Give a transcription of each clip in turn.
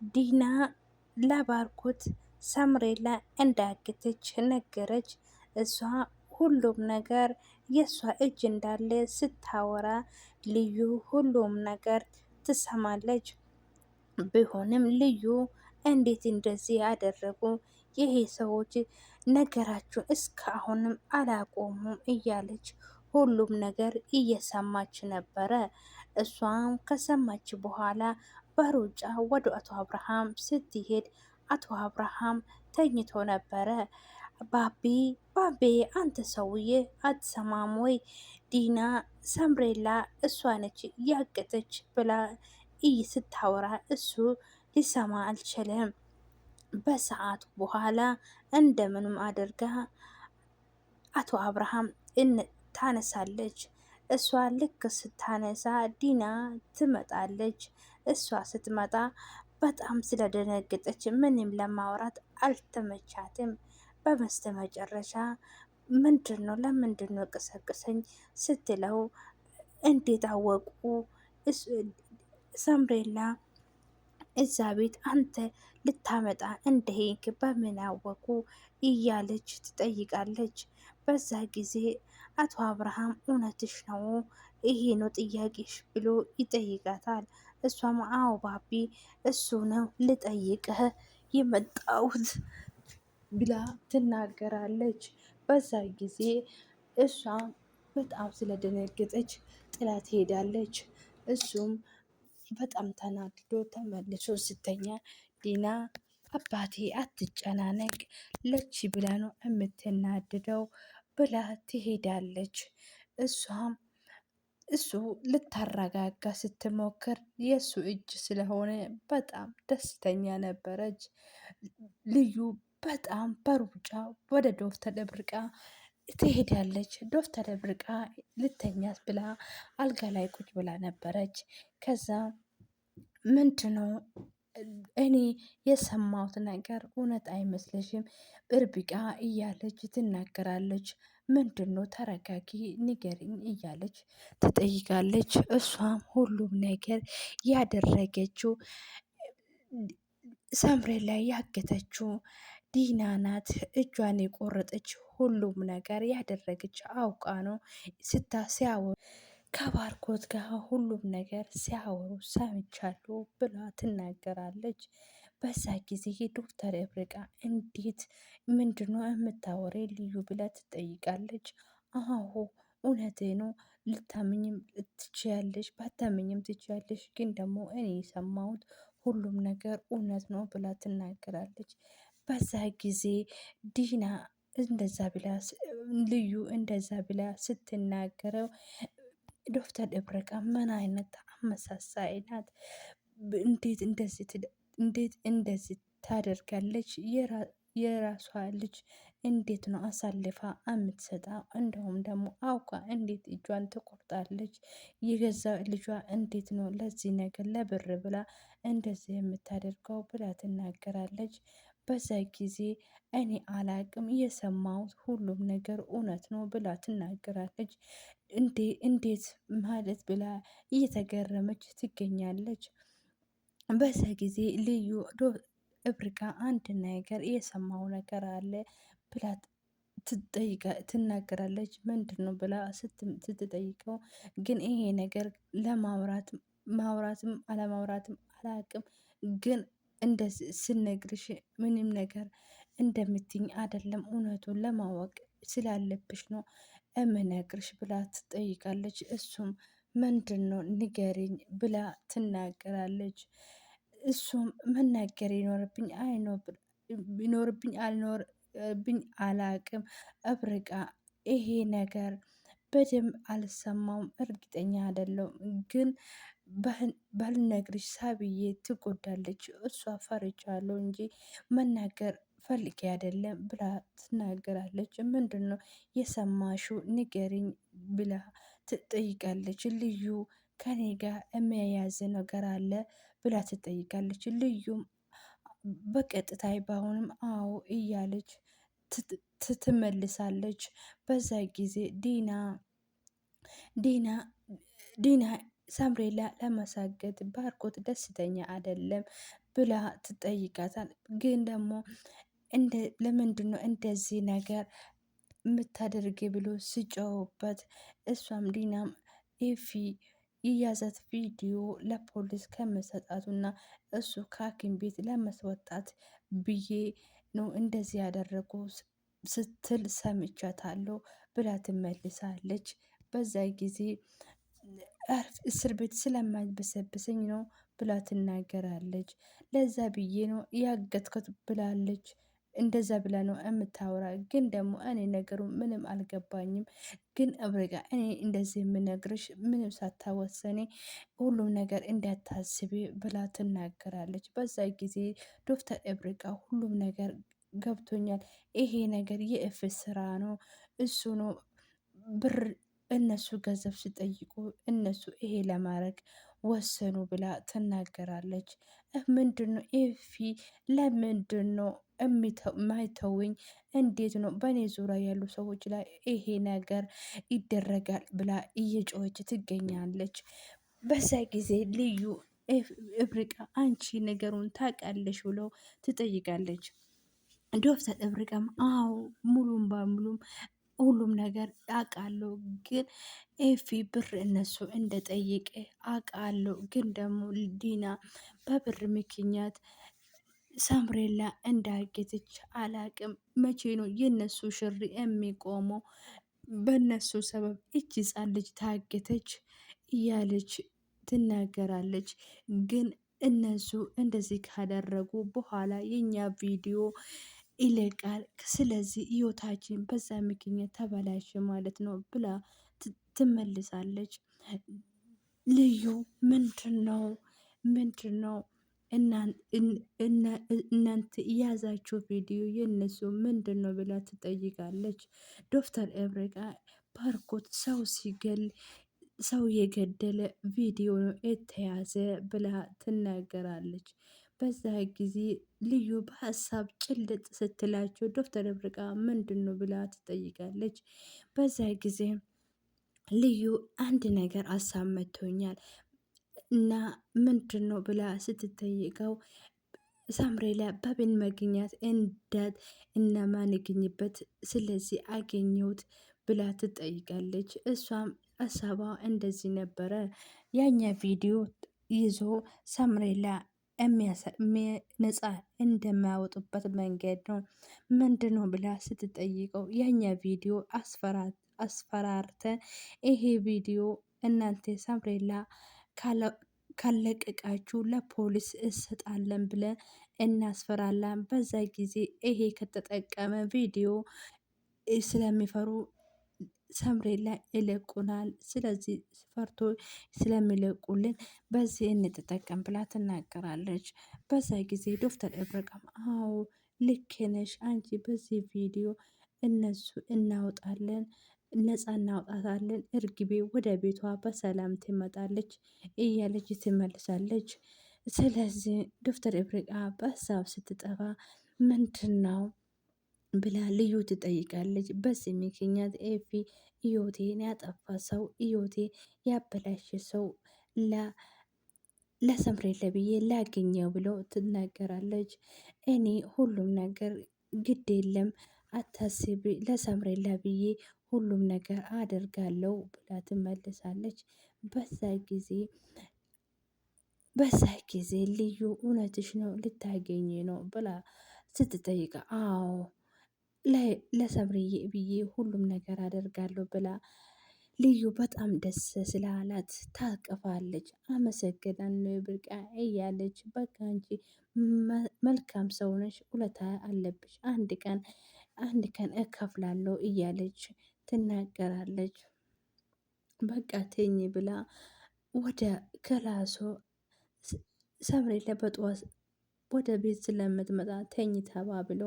ዲና ለባርኮት ሰምሬላ እንዳገተች ነገረች። እሷ ሁሉም ነገር የእሷ እጅ እንዳለ ስታወራ ልዩ ሁሉም ነገር ትሰማለች። ቢሆንም ልዩ እንዴት እንደዚህ ያደረጉ ይሄ ሰዎች ነገራችሁ እስካሁንም አላቆሙም እያለች ሁሉም ነገር እየሰማች ነበረ። እሷም ከሰማች በኋላ በሩጫ ወደ አቶ አብርሃም ስትሄድ አቶ አብርሃም ተኝቶ ነበረ። ባቢ ባቤ አንተ ሰውዬ አትሰማም ወይ? ዲና ሰምሬላ እሷ ነች ያገተች ብላ ስታወራ እሱ ሊሰማ አልችልም። በሰዓቱ በኋላ እንደምንም አድርጋ አቶ አብርሃም ታነሳለች። እሷ ልክ ስታነሳ ዲና ትመጣለች። እሷ ስትመጣ በጣም ስለደነገጠች ምንም ለማውራት አልተመቻትም። በመስተመጨረሻ ምንድን ነው ለምንድን ነው ቅሰቅሰኝ ስትለው እንዴት አወቁ ሰምሬላ እዛ ቤት አንተ ልታመጣ እንደሄንክ በምን አወቁ እያለች ትጠይቃለች። በዛ ጊዜ አቶ አብርሃም እውነትሽ ነው ይሄ ነው ጥያቄሽ ብሎ ይጠይቃታል። እሷም አዎ ባቢ እሱ ነው ልጠይቅህ የመጣሁት ብላ ትናገራለች። በዛ ጊዜ እሷ በጣም ስለደነገጠች ጥላ ትሄዳለች። እሱም በጣም ተናድዶ ተመልሶ ስተኛ ዲና አባቴ አትጨናነቅ ለቺ ብላ ነው የምትናድደው ብላ ትሄዳለች። እሷም እሱ ልታረጋጋ ስትሞክር የእሱ እጅ ስለሆነ በጣም ደስተኛ ነበረች። ልዩ በጣም በሩጫ ወደ ዶፍ ተደብርቃ ትሄዳለች። ዶፍ ተደብርቃ ልተኛት ብላ አልጋ ላይ ቁጭ ብላ ነበረች። ከዛ ምንድነው እኔ የሰማሁት ነገር እውነት አይመስለሽም እርቢቃ እያለች ትናገራለች። ምንድነው ተረጋጊ ንገሪኝ እያለች ትጠይቃለች። እሷም ሁሉም ነገር ያደረገችው ሰምሬ ላይ ያገተችው ዲና ናት። እጇን የቆረጠች ሁሉም ነገር ያደረገች አውቃ ነው። ሲያወሩ ከባርኮት ጋር ሁሉም ነገር ሲያወሩ ሰምቻለሁ ብላ ትናገራለች። በዛ ጊዜ ዶክተር እብርቃ እንዴት ምንድነው የምታወሬ ልዩ ብላ ትጠይቃለች። አዎ እውነቴ ነው ልታምኝም ትችያለሽ ባታምኝም ትችያለሽ፣ ግን ደግሞ እኔ የሰማሁት ሁሉም ነገር እውነት ነው ብላ ትናገራለች። በዛ ጊዜ ዲና እንደዛ ብላ ልዩ እንደዛ ብላ ስትናገረው ዶክተር ደብረቃ ምን አይነት አመሳሳይ ናት? እንዴት እንደዚህ ታደርጋለች? የራሷ ልጅ እንዴት ነው አሳልፋ የምትሰጣው? እንደውም ደግሞ አውቃ እንዴት እጇን ትቆርጣለች? የገዛ ልጇ እንዴት ነው ለዚህ ነገር ለብር ብላ እንደዚህ የምታደርገው ብላ ትናገራለች። በዛ ጊዜ እኔ አላቅም የሰማሁት ሁሉም ነገር እውነት ነው ብላ ትናገራለች። እንዴት ማለት ብላ እየተገረመች ትገኛለች። በዛ ጊዜ ልዩ እብርቃ አንድ ነገር የሰማው ነገር አለ ብላ ትናገራለች። ምንድን ነው ብላ ስትጠይቀው ግን ይሄ ነገር ማውራትም አለማውራትም አላቅም፣ ግን እንደዚህ ስነግርሽ ምንም ነገር እንደምትኝ አይደለም እውነቱን ለማወቅ ስላለብሽ ነው እምነግርሽ ብላ ትጠይቃለች። እሱም ምንድን ነው ንገሪኝ ብላ ትናገራለች። እሱም መናገር ይኖርብኝ አልኖርብኝ አላቅም እብርቃ ይሄ ነገር በደንብ አልሰማውም እርግጠኛ አይደለሁም፣ ግን ባልነግርሽ ሳብዬ ትጎዳለች። እሷ ፈርቻለሁ እንጂ መናገር ፈልጌ አይደለም ብላ ትናገራለች። ምንድን ነው የሰማሽው ንገሪኝ ብላ ትጠይቃለች። ልዩ ከኔ ጋር የሚያያዝ ነገር አለ ብላ ትጠይቃለች። ልዩም በቀጥታ ባይሆንም አዎ እያለች ትመልሳለች። በዛ ጊዜ ዲና ሳምሬላ ለማሳገት ባርኮት ደስተኛ አይደለም ብላ ትጠይቃታል። ግን ደግሞ ለምንድን ነው እንደዚህ ነገር የምታደርግ ብሎ ስጨውበት እሷም ዲናም ኤፊ የያዛት ቪዲዮ ለፖሊስ ከመሰጣቱና እሱ ከሐኪም ቤት ለመስወጣት ብዬ ነው እንደዚህ ያደረጉ ስትል ሰምቻታለሁ ብላ ትመልሳለች። በዛ ጊዜ እስር ቤት ስለማይበሰብሰኝ ነው ብላ ትናገራለች። ለዛ ብዬ ነው ያገትኩት ብላለች። እንደዛ ብላ ነው የምታወራ። ግን ደግሞ እኔ ነገሩ ምንም አልገባኝም። ግን እብረጋ እኔ እንደዚህ የምነግርሽ ምንም ሳታወሰኔ ሁሉም ነገር እንዳታስቢ ብላ ትናገራለች። በዛ ጊዜ ዶክተር እብረጋ ሁሉም ነገር ገብቶኛል፣ ይሄ ነገር የእፍ ስራ ነው፣ እሱ ነው ብር እነሱ ገንዘብ ሲጠይቁ እነሱ ይሄ ለማድረግ ወሰኑ ብላ ትናገራለች። ምንድን ነው ኤፊ ለምንድን ነው ማይተውኝ? እንዴት ነው በእኔ ዙሪያ ያሉ ሰዎች ላይ ይሄ ነገር ይደረጋል ብላ እየጮኸች ትገኛለች። በዛ ጊዜ ልዩ እብርቃ አንቺ ነገሩን ታውቃለሽ ብሎ ትጠይቃለች። ዶክተር እብርቃም አዎ ሙሉም በሙሉም ሁሉም ነገር አውቃለሁ፣ ግን ኤፊ ብር እነሱ እንደጠየቀ አውቃለሁ። ግን ደግሞ ዲና በብር ምክንያት ሳምሬላ እንዳገተች አላቅም። መቼ ነው የነሱ ሽሪ የሚቆመው? በነሱ ሰበብ እች ህፃን ልጅ ታገተች እያለች ትናገራለች። ግን እነሱ እንደዚህ ካደረጉ በኋላ የኛ ቪዲዮ ይለቃል። ስለዚህ ህይወታችን በዛ ምክንያት ተበላሽ ማለት ነው ብላ ትመልሳለች። ልዩ ምንድን ነው እናንተ የያዛችሁ ቪዲዮ የነሱ ምንድን ነው ብላ ትጠይቃለች። ዶክተር ኤብሬቃ ባርኮት ሰው የገደለ ቪዲዮ ነው የተያዘ ብላ ትናገራለች። በዛ ጊዜ ልዩ በሀሳብ ጭልጥ ስትላቸው ዶክተር ኤብሬቃ ምንድን ነው ብላ ትጠይቃለች። በዛ ጊዜ ልዩ አንድ ነገር አሳመቶኛል እና ምንድን ነው ብላ ስትጠይቀው ሳምሬላ በብን መገኛት እነማን ይገኝበት ስለዚህ አገኘሁት ብላ ትጠይቃለች። እሷም ሀሳቧ እንደዚህ ነበረ። ያኛ ቪዲዮ ይዞ ሳምሬላ ነፃ እንደማያወጡበት መንገድ ነው። ምንድን ነው ብላ ስትጠይቀው ያኛ ቪዲዮ አስፈራርተ ይሄ ቪዲዮ እናንተ ሳምሬላ ካለቀቃችሁ ለፖሊስ እንሰጣለን ብለን እናስፈራለን። በዛ ጊዜ ይሄ ከተጠቀመ ቪዲዮ ስለሚፈሩ ሳምሬላ ይለቁናል። ስለዚህ ፈርቶ ስለሚለቁልን በዚህ እንጠቀም ብላ ትናገራለች። በዛ ጊዜ ዶክተር እብረቃም አዎ ልክ ነሽ አንቺ፣ በዚህ ቪዲዮ እነሱ እናወጣለን፣ ነፃ እናውጣታለን፣ እርግቤ ወደ ቤቷ በሰላም ትመጣለች እያለች ትመልሳለች። ስለዚህ ዶክተር እብሪቃ በሀሳብ ስትጠፋ ምንድን ነው ብላ ልዩ ትጠይቃለች። በዚህ ምክንያት ኤፊ ህይወቴን ያጠፋ ሰው ህይወቴ ያበላሸ ሰው ለሰምሬለ ብዬ ላገኘው ብሎ ትናገራለች። እኔ ሁሉም ነገር ግድ የለም አታስቢ፣ ለሰምሬላ ብዬ ሁሉም ነገር አደርጋለሁ ብላ ትመልሳለች። በዛ ጊዜ ልዩ እውነትሽ ነው ልታገኝ ነው ብላ ስትጠይቅ አዎ ለሰምርዬ ብዬ ሁሉም ነገር አደርጋለሁ ብላ ልዩ በጣም ደስ ስላላት ታቅፋለች። አመሰግናለሁ ብርቃ እያለች በቃ አንቺ መልካም ሰው ነሽ፣ ውለታ አለብሽ፣ አንድ ቀን እከፍላለሁ እያለች ትናገራለች። በቃ ተኝ ብላ ወደ ክላሷ ሰምሬላ በጠዋት ወደ ቤት ስለምትመጣ ተኝ ተባብሎ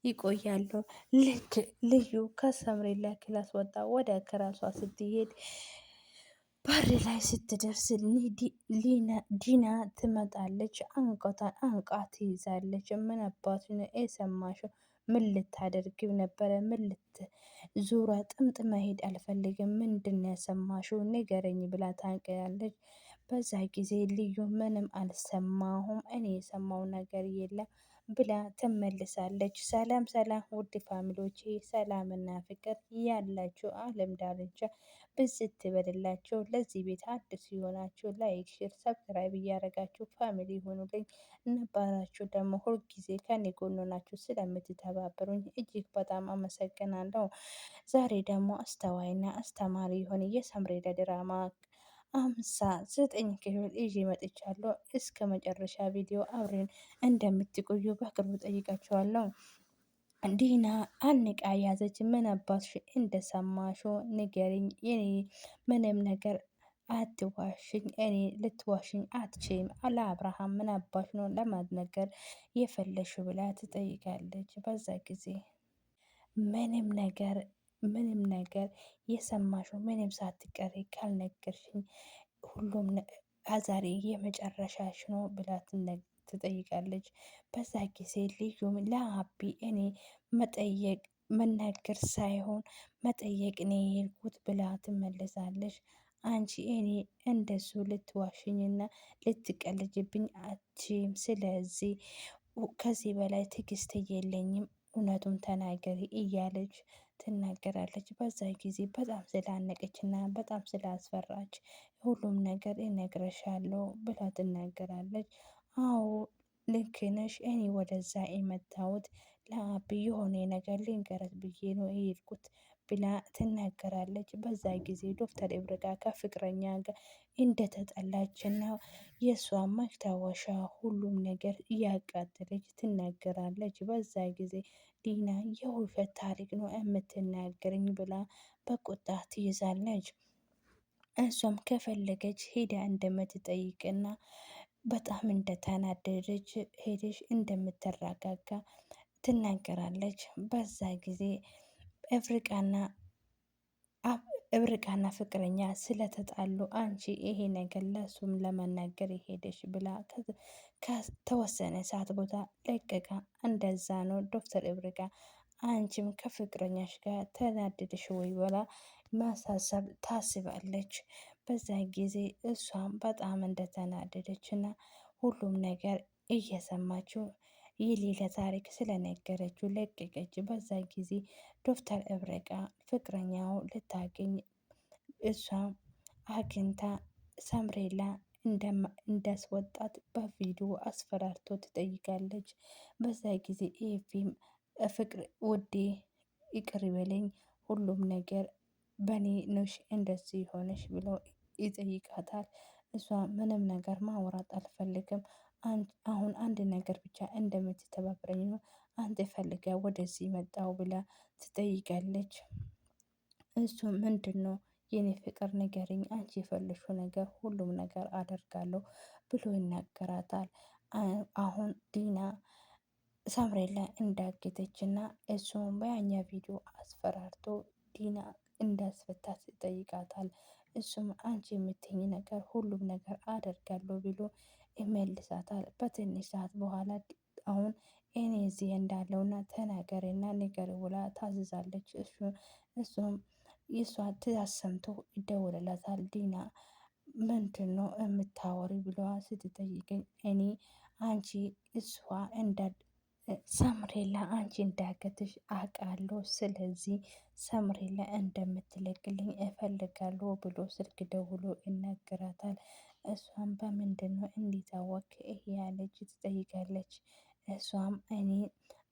ይቆያሉ። ልክ ልዩ ከሰምሬላ ክላስ ወጣ ወደ ክላሷ ስትሄድ በር ላይ ስትደርስ ዲና ትመጣለች። አንቃ ትይዛለች። ምን አባቱ ነው የሰማሽው? ምን ልታደርግ ነበረ? ዙራ ጥምጥ መሄድ አልፈልግም። ምንድን ነው የሰማሽው? ንገረኝ ብላ ታንቀያለች። በዛ ጊዜ ልዩ ምንም አልሰማሁም፣ እኔ የሰማው ነገር የለም ብላ ትመልሳለች። ሰላም ሰላም ውድ ፋሚሊዎቼ፣ ሰላምና ፍቅር ያላችሁ ዓለም ዳርቻ ብዝት ትበልላችሁ። ለዚህ ቤት አዲስ የሆናችሁ ላይክ፣ ሼር፣ ሰብስክራይብ እያደረጋችሁ ፋሚሊ ሆኑልኝ። ነባራችሁ ደግሞ ሁልጊዜ ከኔ ጎን ሆናችሁ ስለምትተባበሩኝ እጅግ በጣም አመሰግናለሁ። ዛሬ ደግሞ አስተዋይና አስተማሪ የሆነ የሰምሬዳ ድራማ 59 ክፍል ይዤ መጥቻለሁ። እስከ መጨረሻ ቪዲዮ አብሬን እንደምትቆዩ በቅርቡ ጠይቃችኋለሁ። ዲና አንቃ ያዘች። ምን አባትሽ እንደሰማሽው ንገሪኝ። እኔ ምንም ነገር አትዋሽኝ፣ እኔ ልትዋሽኝ አትችይም። ለአብርሃም ምን አባሽ ነው ለማነገር የፈለሽው ብላ ትጠይቃለች። በዛ ጊዜ ምንም ነገር የሰማሽው ምንም ሳትቀሪ ካልነገርሽኝ ሁሉም ዛሬ የመጨረሻሽ ነው ብላ ትጠይቃለች። በዛ ጊዜ ልዩም ለአቢ እኔ መናገር ሳይሆን መጠየቅ ነው የሄድኩት ብላ ትመለሳለች። አንቺ እኔ እንደሱ ልትዋሽኝና ልትቀልጅብኝ አትችይም። ስለዚህ ከዚህ በላይ ትዕግስት የለኝም፣ እውነቱን ተናገሪ እያለች ትናገራለች። በዛ ጊዜ በጣም ስላነቀችና በጣም ስላስፈራች ሁሉም ነገር እነግረሻለሁ ብላ ትናገራለች። አዎ ልክ ነሽ፣ እኔ ወደዛ የመጣሁት ለአቢ የሆነ ነገር ልንገረት ብዬ ነው የሄድኩት ብላ ትናገራለች። በዛ ጊዜ ዶክተር ኤብርጋ ከፍቅረኛ ጋር እንደተጠላችና የእሷ ማስታወሻ ሁሉም ነገር እያቃጠለች ትናገራለች። በዛ ጊዜ ዲና የውሸት ታሪክ ነው የምትናገረኝ ብላ በቁጣ ትይዛለች። እሷም ከፈለገች ሄዳ እንደምትጠይቅና በጣም እንደተናደደች ሄደሽ እንደምትረጋጋ ትናገራለች። በዛ ጊዜ እብርቃና ፍቅረኛ ስለተጣሉ አንቺ ይሄ ነገር ለሱም ለመናገር የሄደሽ ብላ ከተወሰነ ሰዓት ቦታ ለቀቃ። እንደዛ ነው ዶክተር እብርቃ አንቺም ከፍቅረኛሽ ጋር ተናደድሽ ወይ ብላ ማሳሰብ ታስባለች። በዛ ጊዜ እሷም በጣም እንደተናደደች እና ሁሉም ነገር እየሰማችው የሌለ ታሪክ ስለነገረችው ለቀቀች። በዛ ጊዜ ዶክተር እብረቃ ፍቅረኛው ልታገኝ እሷም አግኝታ ሰምሬላ እንዳስወጣት በቪዲዮ አስፈራርቶ ትጠይቃለች። በዛ ጊዜ ኤፊም ፍቅር ውዴ ይቅር በለኝ፣ ሁሉም ነገር በኔ ነሽ እንደዚህ ሆነሽ ብሎ ይጠይቃታል። እሷ ምንም ነገር ማውራት አልፈልግም፣ አሁን አንድ ነገር ብቻ እንደምትተባበረኝ ነው አንተ ፈልጋ ወደዚህ መጣው ብላ ትጠይቃለች። እሱ ምንድን ነው የኔ ፍቅር ንገሪኝ፣ አንቺ የፈለሽው ነገር ሁሉም ነገር አደርጋለሁ ብሎ ይናገራታል። አሁን ዲና ሳምሬላ እንዳገተች እና እሱም በያኛ ቪዲዮ አስፈራርቶ ዲና እንዳስፈታት ይጠይቃታል። እሱም አንቺ የምትኝ ነገር ሁሉም ነገር አደርጋለሁ ብሎ ይመልሳታል። በትንሽ ሰዓት በኋላ አሁን እኔ እዚህ እንዳለውና ተናገሬና ንገር ብላ ታዝዛለች። እሱም የእሷ ትእዛዝ ሰምቶ ይደውልለታል። ዲና ምንድን ነው የምታወሪ ብለዋ ስትጠይቀኝ እኔ አንቺ እሷ ሰምሬላ አንቺ እንዳገትሽ አውቃለሁ። ስለዚህ ሰምሬላ እንደምትለቅልኝ እፈልጋለሁ ብሎ ስልክ ደውሎ ይናገራታል። እሷም በምንድን ነው እንዲታወቅ ይሄ ያለች ትጠይቃለች። እሷም እኔ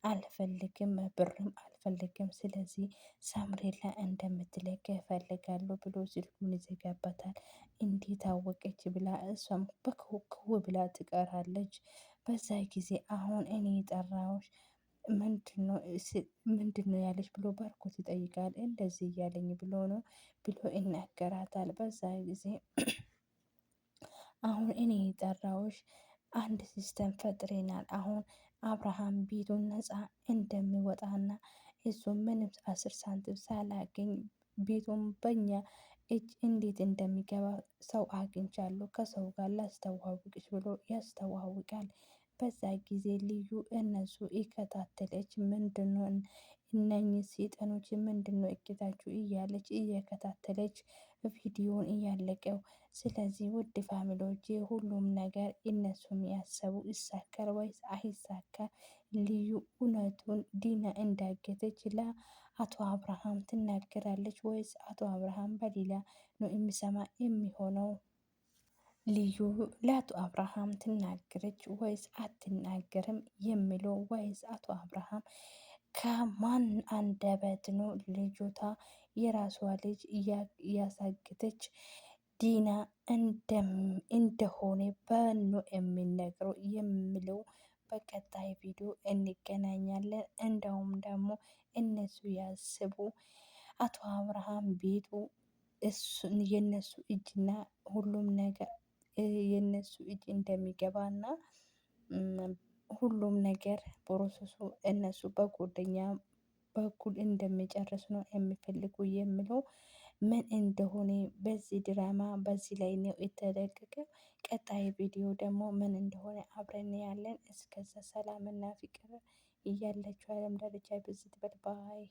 አልፈልግም ብርም አልፈልግም፣ ስለዚህ ሳምሬላ እንደምትለቅ እፈልጋለሁ ብሎ ስልኩን ይዘጋባታል። እንዴት አወቀች ብላ እሷም በክው ብላ ትቀራለች። በዛ ጊዜ አሁን እኔ የጠራሁሽ ምንድን ነው ያለች ብሎ ባርኮት ይጠይቃል። እንደዚህ እያለኝ ብሎ ነው ብሎ ይናገራታል። በዛ ጊዜ አሁን እኔ የጠራሁሽ አንድ ሲስተም ፈጥሬናል። አሁን አብርሃም ቤቱን ነፃ እንደሚወጣና እሱ ምንም 10 ሳንቲም ሳላገኝ ቤቱን በኛ እጅ እንዴት እንደሚገባ ሰው አግኝቻለሁ፣ ከሰው ጋር ላስተዋውቅሽ ብሎ ያስተዋውቃል። በዛ ጊዜ ልዩ እነሱ ይከታተለች ምንድነው እነኚህ ሰይጣኖች ምንድነው እቅዳችሁ እያለች እየከታተለች ቪዲዮን እያለቀው። ስለዚህ ውድ ፋሚሊዎቼ ሁሉም ነገር እነሱም ያሰቡ ይሳካል ወይስ አይሳካ? ልዩ እውነቱን ዲና እንዳገተች ለአቶ አብርሃም ትናገራለች ወይስ አቶ አብርሃም በሌላ ነው የሚሰማ የሚሆነው? ልዩ ለአቶ አብርሃም ትናገረች ወይስ አትናገርም የሚለው ወይስ አቶ አብርሃም ከማን አንደበት ነው ልጆታ የራሷ ልጅ እያሳገተች ዲና እንደሆነ በኖ የሚነግረው የሚለው በቀጣይ ቪዲዮ እንገናኛለን። እንደውም ደግሞ እነሱ ያስቡ አቶ አብርሃም ቤቱ እሱን የነሱ እጅና ሁሉም ነገር የነሱ እጅ እንደሚገባና ሁሉም ነገር ፕሮሰሱ እነሱ በጓደኛ በኩል እንደሚጨርስ ነው የሚፈልጉ የሚለው ምን እንደሆነ በዚህ ድራማ በዚህ ላይ ነው የተለቀቀው። ቀጣይ ቪዲዮ ደግሞ ምን እንደሆነ አብረን ያለን። እስከዛ ሰላምና ፍቅር እያላችሁ አለም ዳርቻ ብዝት በል ባይ